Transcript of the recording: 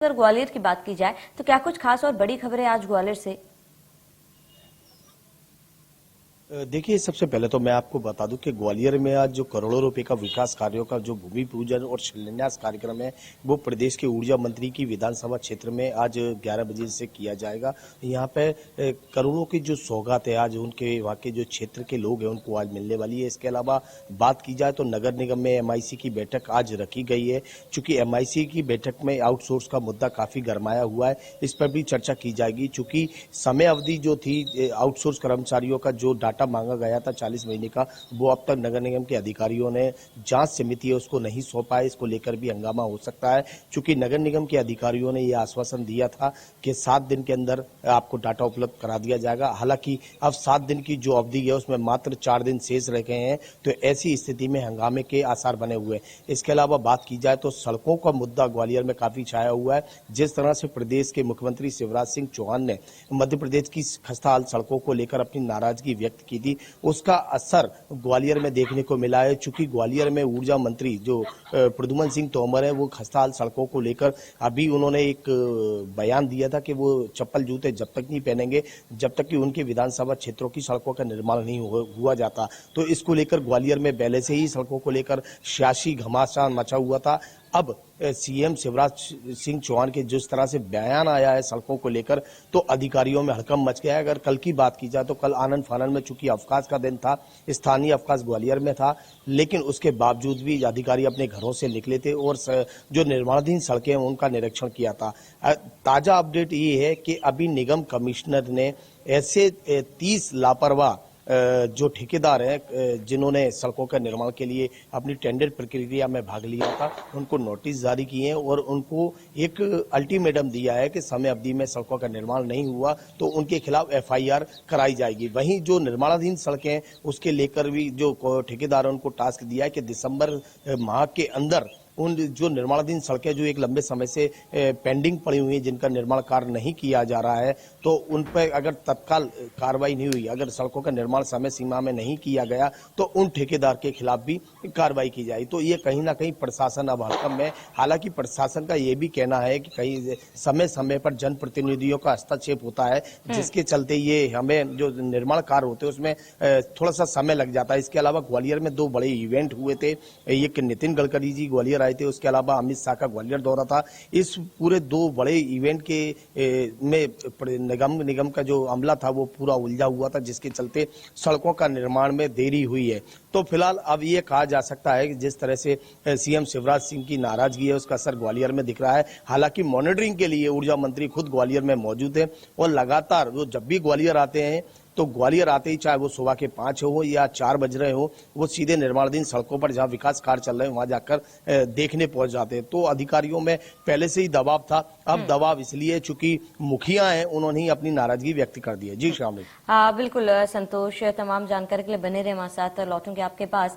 अगर ग्वालियर की बात की जाए तो क्या कुछ खास और बड़ी खबरें आज ग्वालियर से? देखिए, सबसे पहले तो मैं आपको बता दूं कि ग्वालियर में आज जो करोड़ों रुपए का विकास कार्यों का जो भूमि पूजन और शिलान्यास कार्यक्रम है, वो प्रदेश के ऊर्जा मंत्री की विधानसभा क्षेत्र में आज 11 बजे से किया जाएगा। यहाँ पे करोड़ों की जो सौगात है आज उनके वहाँ के जो क्षेत्र के लोग हैं उनको आज मिलने वाली है। इसके अलावा बात की जाए तो नगर निगम में एमआईसी की बैठक आज रखी गई है। चूंकि एमआईसी की बैठक में आउटसोर्स का मुद्दा काफी गरमाया हुआ है, इस पर भी चर्चा की जाएगी। चूंकि समय अवधि जो थी आउटसोर्स कर्मचारियों का जो डाटा मांगा गया था 40 महीने का, वो अब तक नगर निगम के अधिकारियों ने जांच समिति है उसको नहीं सौंपा है। इसको लेकर भी हंगामा हो सकता है। चूंकि नगर निगम के अधिकारियों ने यह आश्वासन दिया था कि 7 दिन के अंदर आपको डाटा उपलब्ध करा दिया जाएगा। हालांकि अब 7 दिन की जो अवधि है उसमें मात्र 4 दिन शेष रह गए हैं, तो ऐसी स्थिति में हंगामे के आसार बने हुए हैं। इसके अलावा बात की जाए तो सड़कों का मुद्दा ग्वालियर में काफी छाया हुआ है। जिस तरह से प्रदेश के मुख्यमंत्री शिवराज सिंह चौहान ने मध्य प्रदेश की खस्ताहाल सड़कों को लेकर अपनी नाराजगी व्यक्त की थी, उसका असर ग्वालियर में देखने को मिला है। चूंकि ग्वालियर में ऊर्जा मंत्री जो प्रद्युम्न सिंह तोमर है, वो खस्ताहाल सड़कों को लेकर अभी उन्होंने एक बयान दिया था कि वो चप्पल जूते जब तक नहीं पहनेंगे जब तक कि उनके विधानसभा क्षेत्रों की सड़कों का निर्माण नहीं हुआ जाता। तो इसको लेकर ग्वालियर में पहले से ही सड़कों को लेकर सियासी घमासान मचा हुआ था। अब सीएम शिवराज सिंह चौहान के जिस तरह से बयान आया है सड़कों को लेकर, तो अधिकारियों में हड़कंप मच गया है। अगर कल की बात की जाए तो कल आनंद फानन में चूंकि अवकाश का दिन था, स्थानीय अवकाश ग्वालियर में था, लेकिन उसके बावजूद भी अधिकारी अपने घरों से निकले थे और जो निर्माणाधीन सड़कें हैं उनका निरीक्षण किया था। ताजा अपडेट ये है कि अभी निगम कमिश्नर ने ऐसे 30 लापरवाह जो ठेकेदार हैं जिन्होंने सड़कों का निर्माण के लिए अपनी टेंडर प्रक्रिया में भाग लिया था, उनको नोटिस जारी किए हैं और उनको एक अल्टीमेटम दिया है कि समय अवधि में सड़कों का निर्माण नहीं हुआ तो उनके खिलाफ एफआईआर कराई जाएगी। वहीं जो निर्माणाधीन सड़कें हैं उसके लेकर भी जो ठेकेदार है उनको टास्क दिया है कि दिसंबर माह के अंदर उन जो निर्माणाधीन सड़कें जो एक लंबे समय से पेंडिंग पड़ी हुई हैं, जिनका निर्माण कार्य नहीं किया जा रहा है, तो उन पर अगर तत्काल कार्रवाई नहीं हुई, अगर सड़कों का निर्माण समय सीमा में नहीं किया गया, तो उन ठेकेदार के खिलाफ भी कार्रवाई की जाए। तो ये कहीं ना कहीं प्रशासन अब हड़कंप में। हालांकि प्रशासन का ये भी कहना है कि कहीं समय समय पर जनप्रतिनिधियों का हस्तक्षेप होता है, जिसके चलते ये हमें जो निर्माण कार्य होते हैं उसमें थोड़ा सा समय लग जाता है। इसके अलावा ग्वालियर में 2 बड़े इवेंट हुए थे, एक नितिन गडकरी जी ग्वालियर आए थे, उसके अलावा अमित शाह का ग्वालियर दौरा था। इस पूरे 2 बड़े इवेंट के में निगम का जो अमला था वो पूरा उलझा हुआ था, जिसके चलते सड़कों का निर्माण में देरी हुई है। तो फिलहाल अब ये कहा जा सकता है कि जिस तरह से सीएम शिवराज सिंह की नाराजगी है उसका असर ग्वालियर में दिख रहा है। हालांकि मॉनिटरिंग के लिए ऊर्जा मंत्री खुद ग्वालियर में मौजूद है और लगातार वो जब भी ग्वालियर आते हैं तो ग्वालियर आते ही चाहे वो सुबह के 5 हो या 4 बज रहे हो, वो सीधे निर्माणाधीन सड़कों पर जहां विकास कार्य चल रहे हैं वहां जाकर देखने पहुंच जाते हैं। तो अधिकारियों में पहले से ही दबाव था, अब दबाव इसलिए चूंकि मुखिया हैं उन्होंने ही अपनी नाराजगी व्यक्त कर दी है। जी शामिल। हाँ बिल्कुल संतोष, तमाम जानकारी के लिए बने रहे हमारे साथ, लौटूंगे आपके पास।